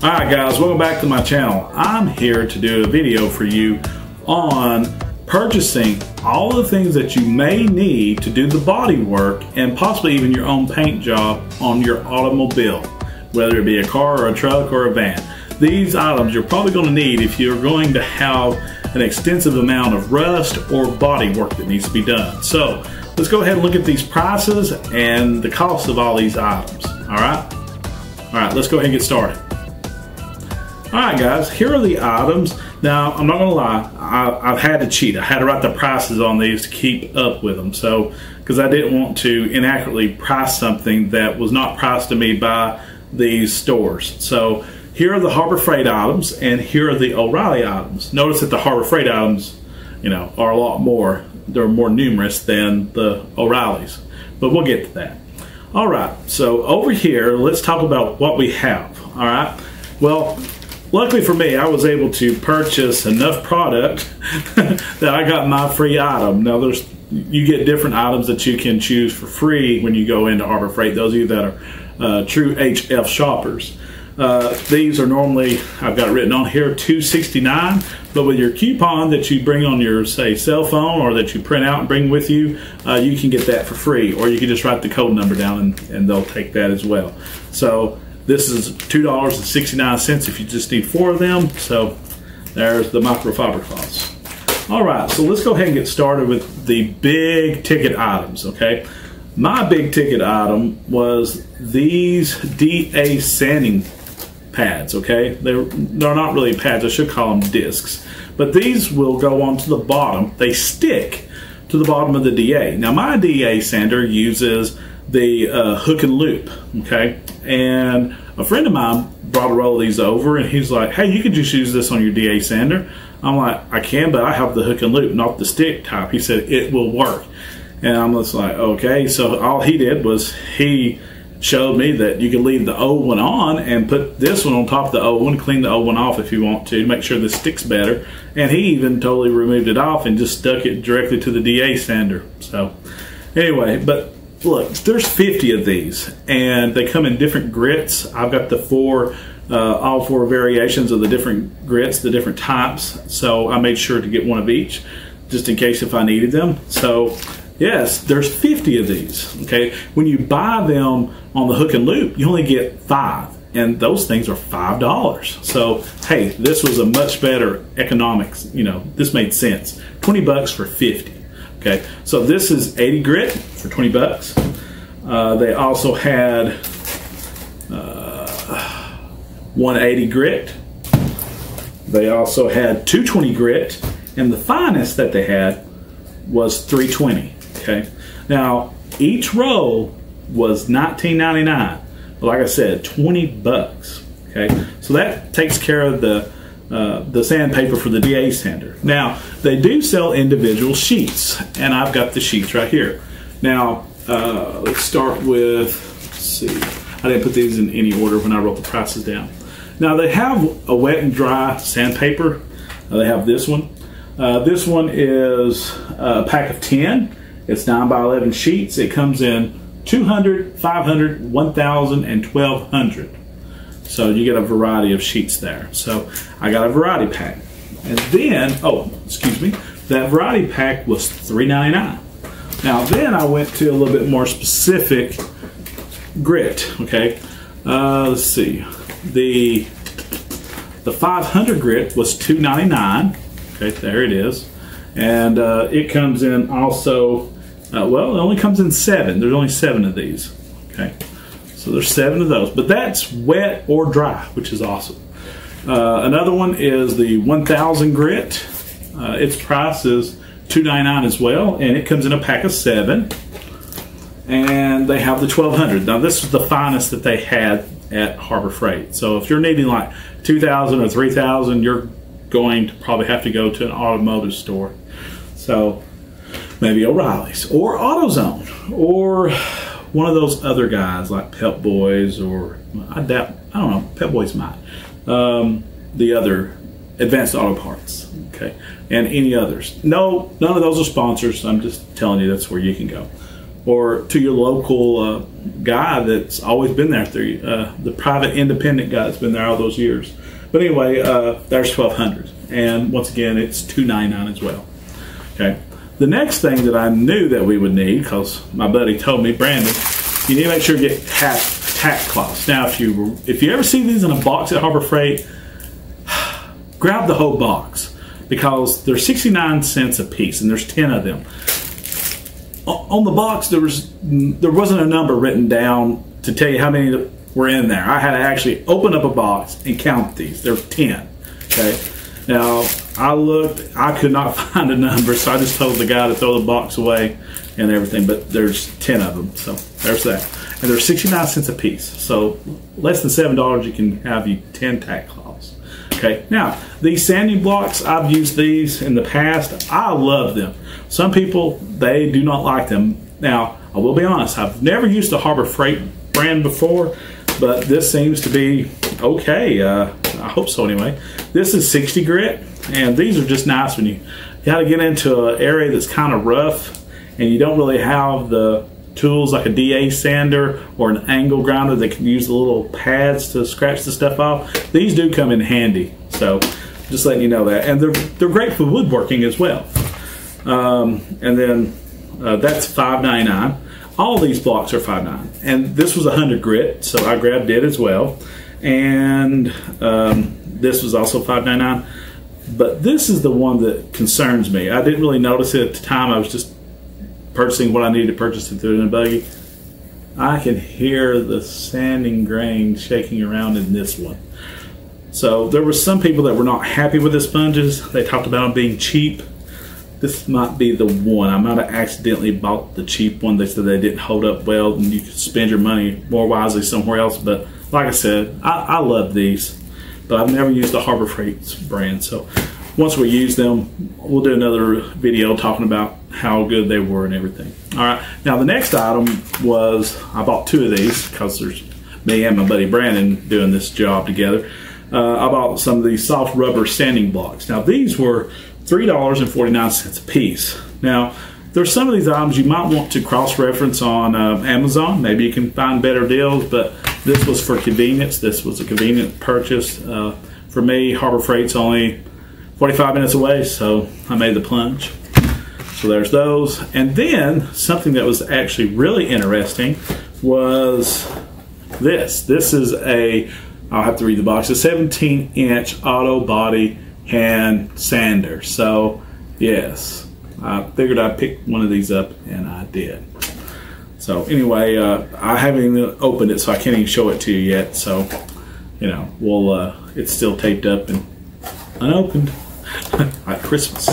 Alright guys, welcome back to my channel. I'm here to do a video for you on purchasing all the things that you may need to do the body work and possibly even your own paint job on your automobile, whether it be a car or a truck or a van. These items you're probably going to need if you're going to have an extensive amount of rust or body work that needs to be done. So let's go ahead and look at these prices and the cost of all these items. Alright, let's go ahead and get started. Alright guys, here are the items. Now, I'm not going to lie, I've had to cheat. I had to write the prices on these to keep up with them. So, because I didn't want to inaccurately price something that was not priced to me by these stores. So, here are the Harbor Freight items, and here are the O'Reilly items. Notice that the Harbor Freight items, are a lot more. They're more numerous than the O'Reillys. But we'll get to that. Alright, so over here, let's talk about what we have. Alright, well, luckily for me, I was able to purchase enough product that I got my free item. Now, you get different items that you can choose for free when you go into Harbor Freight, those of you that are true HF shoppers. These are normally, I've got it written on here, $2.69, but with your coupon that you bring on your, say, cell phone or that you print out and bring with you, you can get that for free, or you can just write the code number down and they'll take that as well. So this is $2.69 if you just need 4 of them. So there's the microfiber cloths. Alright, so let's go ahead and get started with the big ticket items, okay? My big ticket item was these DA sanding pads, okay? They're not really pads, I should call them discs. But these will go onto the bottom. They stick to the bottom of the DA. Now my DA sander uses the hook and loop, okay? And a friend of mine brought a roll of these over and he's like, hey, you could just use this on your DA sander. I'm like, I can, but I have the hook and loop, not the stick type. He said it will work. And I'm just like, okay. So all he did was he showed me that you can leave the old one on and put this one on top of the old one, clean the old one off if you want to make sure this sticks better. And he even totally removed it off and just stuck it directly to the DA sander. So anyway, but look, there's 50 of these and they come in different grits. I've got the all four variations of the different grits, the different types. So I made sure to get one of each just in case if I needed them. So yes, there's 50 of these, okay? When you buy them on the hook and loop, you only get 5, and those things are $5. So, hey, this was a much better economics, this made sense. 20 bucks for 50, okay? So this is 80 grit for 20 bucks. They also had 180 grit. They also had 220 grit, and the finest that they had was 320. Okay. Now each roll was $19.99, but like I said, 20 bucks. Okay, so that takes care of the sandpaper for the DA sander. Now they do sell individual sheets, and I've got the sheets right here. Now let's start with, let's see, I didn't put these in any order when I wrote the prices down. Now they have a wet and dry sandpaper. They have this one. This one is a pack of 10. It's 9 by 11 sheets. It comes in 200, 500, 1,000, and 1,200. So you get a variety of sheets there. So I got a variety pack. And then, oh, excuse me, that variety pack was $3.99. Now then I went to a little bit more specific grit, okay? Let's see. The 500 grit was $2.99. Okay, there it is. And it comes in also, well, it only comes in 7. There's only 7 of these. Okay, so there's 7 of those. But that's wet or dry, which is awesome. Another one is the 1,000 grit. Its price is $2.99 as well, and it comes in a pack of 7. And they have the 1,200. Now this is the finest that they had at Harbor Freight. So if you're needing like 2,000 or 3,000, you're going to probably have to go to an automotive store. So maybe O'Reilly's or AutoZone or one of those other guys like Pep Boys, or I don't know, Pep Boys might. The other Advanced Auto Parts, okay, and any others. No, none of those are sponsors. I'm just telling you that's where you can go. or to your local guy that's always been there through the private independent guy that's been there all those years. But anyway, there's 1,200, and once again, it's $2.99 as well. Okay. The next thing that I knew that we would need, because my buddy told me, Brandon, you need to make sure you get tack cloths. Now, if you ever see these in a box at Harbor Freight, grab the whole box, because they're 69 cents a piece, and there's 10 of them. On the box, there wasn't a number written down to tell you how many were in there. I had to actually open up a box and count these. There's 10. Okay. Now, I looked, I could not find a number, so I just told the guy to throw the box away and everything, but there's 10 of them, so there's that. And they're 69 cents a piece, so less than $7 you can have you 10 tack cloths. Okay, now, these sanding blocks, I've used these in the past. I love them. Some people, they do not like them. Now, I will be honest, I've never used the Harbor Freight brand before, but this seems to be okay. I hope so anyway. This is 60 grit, and these are just nice when you got to get into an area that's kind of rough and you don't really have the tools like a DA sander or an angle grinder that can use the little pads to scratch the stuff off. These do come in handy, so just letting you know that. And they're great for woodworking as well. And then that's $5.99. All these blocks are $5.99, and this was 100 grit, so I grabbed it as well. And this was also $5.99, but this is the one that concerns me. I didn't really notice it at the time. I was just purchasing what I needed to purchase and threw it in a buggy. I can hear the sanding grain shaking around in this one. So there were some people that were not happy with the sponges. They talked about them being cheap. This might be the one. I might have accidentally bought the cheap one. They said they didn't hold up well and you could spend your money more wisely somewhere else. But like I said, I love these, but I've never used the Harbor Freight brand. So once we use them, we'll do another video talking about how good they were and everything. All right, now the next item was, I bought 2 of these because there's me and my buddy Brandon doing this job together. I bought some of these soft rubber sanding blocks. Now these were $3.49 a piece. Now, there's some of these items you might want to cross-reference on Amazon. Maybe you can find better deals, but this was for convenience. This was a convenient purchase. For me, Harbor Freight's only 45 minutes away, so I made the plunge. So there's those. And then, something that was actually really interesting was this. This is I'll have to read the box, a 17-inch auto body hand sander. So yes, I figured I'd pick one of these up, and I did. So anyway, I haven't even opened it, so I can't even show it to you yet. So you know, it's still taped up and unopened like Christmas.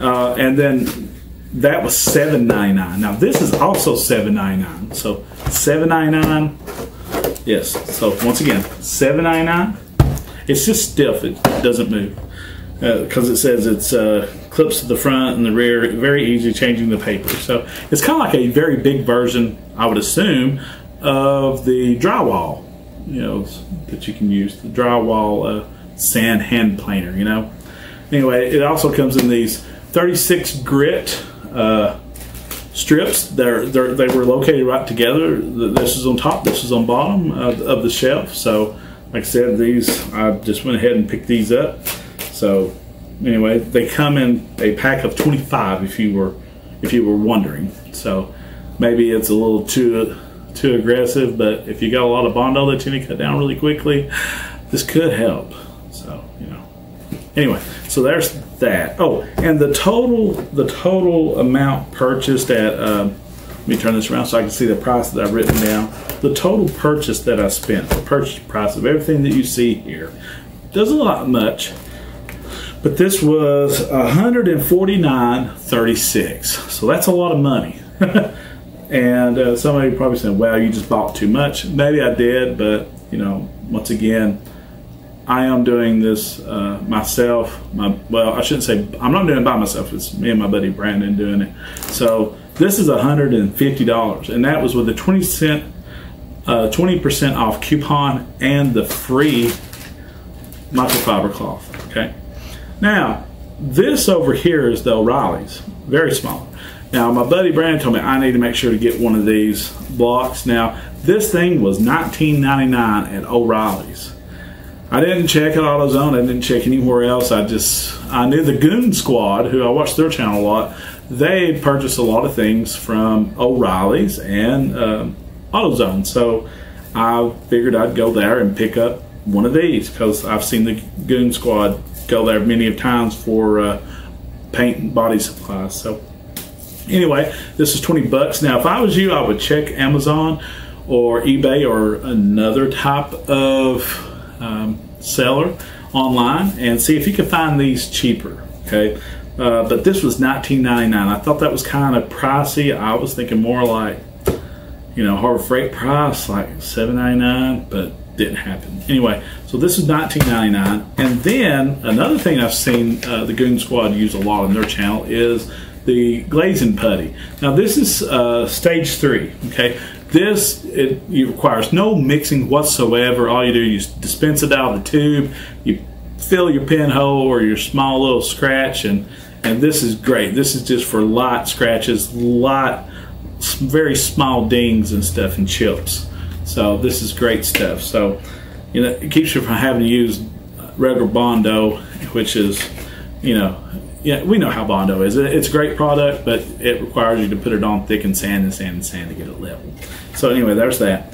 And then that was $7.99. Now this is also $7.99. So $7.99. Yes. So once again, $7.99. It's just stiff. It doesn't move. Because it says it's clips to the front and the rear, very easy changing the paper. So it's kind of like a very big version, I would assume, of the drywall, you know, that you can use, the drywall sand hand planer, you know. Anyway, it also comes in these 36 grit strips. They were located right together. This is on top, this is on bottom of the shelf. So like I said, these, I just went ahead and picked these up. So anyway, they come in a pack of 25 if you were wondering. So maybe it's a little too aggressive, but if you got a lot of Bondo that you need to cut down really quickly, this could help. So, you know. Anyway, so there's that. Oh, and the total amount purchased at let me turn this around so I can see the price that I've written down. The total purchase that I spent, the purchase price of everything that you see here, doesn't look like much. But this was $149.36, so that's a lot of money. And somebody probably said, "Well, you just bought too much." Maybe I did, but you know, once again, I am doing this myself. Well, I shouldn't say I'm not doing it by myself. It's me and my buddy Brandon doing it. So this is $150, and that was with the 20% off coupon and the free microfiber cloth. Okay. Now, this over here is the O'Reilly's, very small. Now my buddy Brandon told me I need to make sure to get one of these blocks. Now this thing was $19.99 at O'Reilly's. I didn't check at AutoZone, I didn't check anywhere else. I knew the Goon Squad, who I watch their channel a lot. They purchase a lot of things from O'Reilly's and AutoZone. So I figured I'd go there and pick up one of these because I've seen the Goon Squad go there many times for paint and body supplies. So anyway, this is 20 bucks. Now if I was you, I would check Amazon or eBay or another type of seller online and see if you can find these cheaper. Okay, but this was $19.99. I thought that was kind of pricey. I was thinking more like, you know, Harbor Freight price, like $7.99, but didn't happen. Anyway, so this is $19.99. And then another thing I've seen the Goon Squad use a lot on their channel is the glazing putty. Now this is stage 3. Okay, this it requires no mixing whatsoever. All you do is dispense it out of the tube, you fill your pinhole or your small little scratch, and this is great. This is just for light scratches, very small dings and stuff and chips. So this is great stuff. So, you know, it keeps you from having to use regular Bondo, which is, you know, yeah, we know how Bondo is. It's a great product, but it requires you to put it on thick and sand and sand and sand to get it level. So anyway, there's that.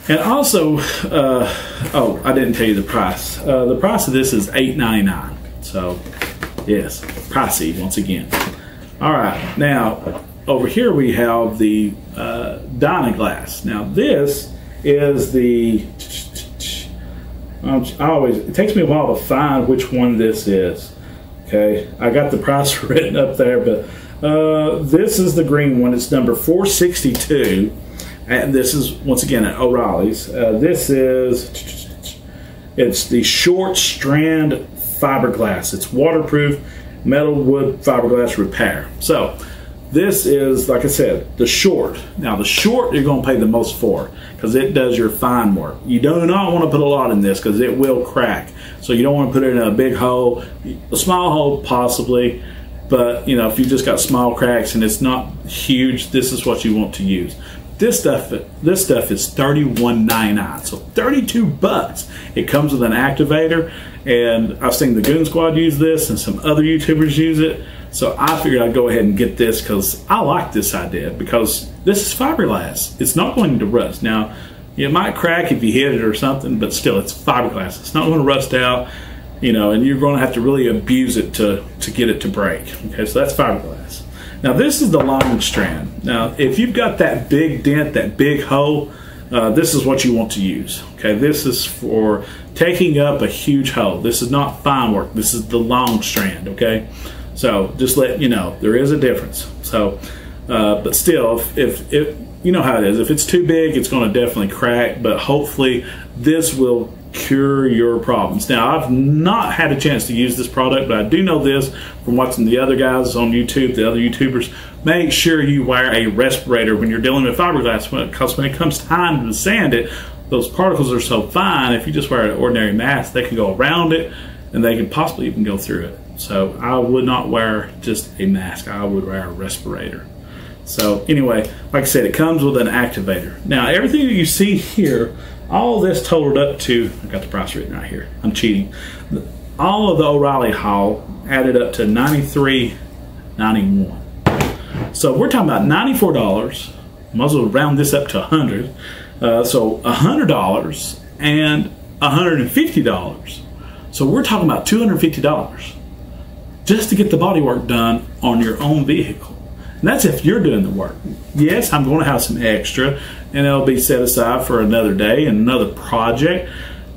And also, oh, I didn't tell you the price. The price of this is $8.99. So yes, pricey once again. All right, now over here we have the Dyna-Glass. Now this is the, it takes me a while to find which one this is. Okay, I got the price written up there, but this is the green one. It's number 462, and this is once again at O'Reilly's. This is, it's the short strand fiberglass. It's waterproof metal wood fiberglass repair. So this is, like I said, the short. Now the short you're going to pay the most for because it does your fine work. You do not want to put a lot in this because it will crack. So you don't want to put it in a big hole, a small hole possibly, but you know, if you just got small cracks and it's not huge, this is what you want to use. This stuff is $31.99, so 32 bucks. It comes with an activator, and I've seen the Goon Squad use this and some other YouTubers use it. So I figured I'd go ahead and get this because I like this idea, because this is fiberglass. It's not going to rust. Now, it might crack if you hit it or something, but still, it's fiberglass. It's not going to rust out, you know, and you're going to have to really abuse it to get it to break. Okay, so that's fiberglass. Now, this is the long strand. Now, if you've got that big dent, that big hole, this is what you want to use. Okay, this is for taking up a huge hole. This is not fine work. This is the long strand, okay? So just let you know, there is a difference. So, but still, if you know how it is, if it's too big, it's going to definitely crack, but hopefully this will cure your problems. Now, I've not had a chance to use this product, but I do know this from watching the other guys on YouTube, the other YouTubers. Make sure you wear a respirator when you're dealing with fiberglass, because when it comes time to sand it, those particles are so fine, if you just wear an ordinary mask, they can go around it, and they can possibly even go through it. So I would not wear just a mask, I would wear a respirator. So anyway, like I said, it comes with an activator. Now, everything that you see here, all this totaled up to, I got the price written right here, I'm cheating. All of the O'Reilly haul added up to $93.91. So we're talking about $94, might as well round this up to $100. So $100 and $150. So we're talking about $250 just to get the body work done on your own vehicle. And that's if you're doing the work. Yes, I'm going to have some extra, and it'll be set aside for another day and another project.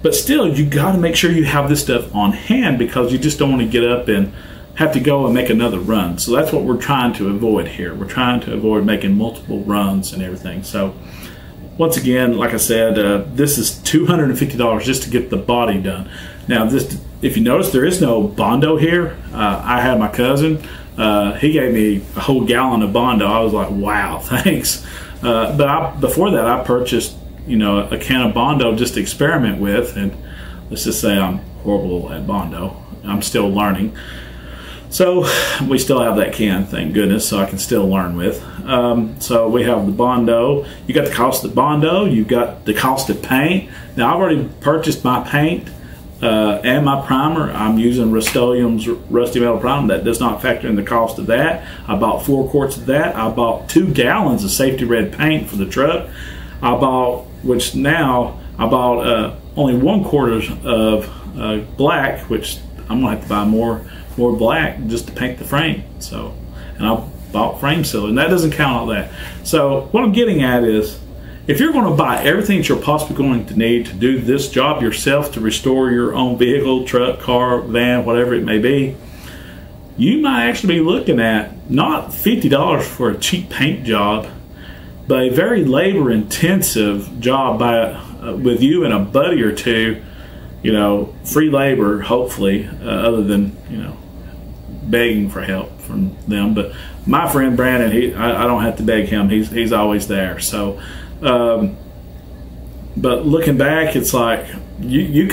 But still, you got to make sure you have this stuff on hand, because you just don't want to get up and have to go and make another run. So that's what we're trying to avoid here. We're trying to avoid making multiple runs and everything. So once again, like I said, this is $250 just to get the body done. Now, this, if you notice, there is no Bondo here. I had my cousin. He gave me a whole gallon of Bondo. I was like, wow, thanks. But before that, I purchased, you know, a can of Bondo just to experiment with. And let's just say I'm horrible at Bondo. I'm still learning. So we still have that can, thank goodness, so I can still learn with. So we have the Bondo. You got the cost of Bondo, you've got the cost of paint. Now I've already purchased my paint and my primer. I'm using Rust-Oleum's Rusty Metal Primer. That does not factor in the cost of that. I bought 4 quarts of that. I bought 2 gallons of safety red paint for the truck. I bought, only 1 quart of black, which I'm gonna have to buy more black just to paint the frame. So, and I bought frame sealer, and that doesn't count all that. So what I'm getting at is, if you're going to buy everything that you're possibly going to need to do this job yourself, to restore your own vehicle, truck, car, van, whatever it may be, you might actually be looking at not $50 for a cheap paint job, but a very labor intensive job with you and a buddy or two, you know, free labor, hopefully, other than, you know, begging for help from them. But my friend Brandon, I don't have to beg him. He's always there. So, but looking back, it's like you're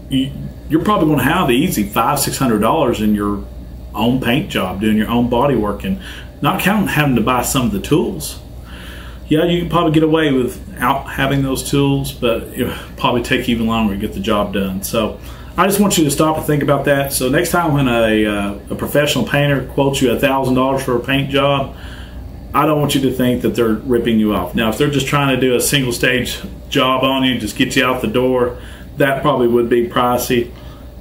probably going to have easy $500–600 in your own paint job, doing your own body work, and not counting having to buy some of the tools. Yeah, you can probably get away without having those tools, but it'll probably take even longer to get the job done. So I just want you to stop and think about that. So next time when a professional painter quotes you $1,000 for a paint job, I don't want you to think that they're ripping you off. Now, if they're just trying to do a single stage job on you, just get you out the door, that probably would be pricey.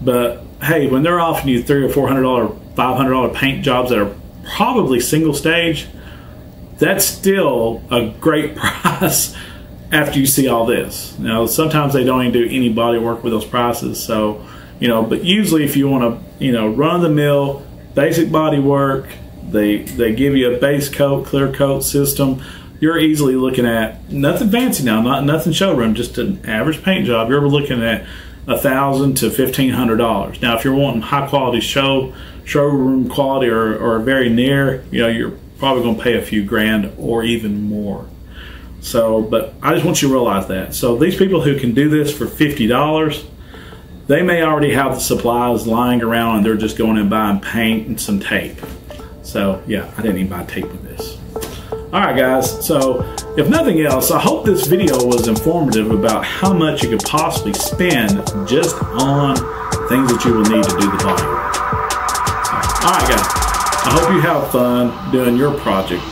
But hey, when they're offering you $300 or $400, $500 paint jobs that are probably single stage, that's still a great price after you see all this. Now, sometimes they don't even do any body work with those prices. So, you know, but usually if you want to, you know, run-of-the-mill basic body work, they give you a base coat, clear coat system, you're easily looking at nothing fancy now, nothing showroom, just an average paint job. You're looking at $1,000 to $1,500. Now, if you're wanting high quality showroom quality or very near, you know, you're probably going to pay a few grand or even more. So, but I just want you to realize that. So these people who can do this for $50, they may already have the supplies lying around and they're just going and buying paint and some tape. So yeah, I didn't even buy tape with this. All right, guys. So if nothing else, I hope this video was informative about how much you could possibly spend just on things that you will need to do the body work. So, all right, guys. I hope you have fun doing your project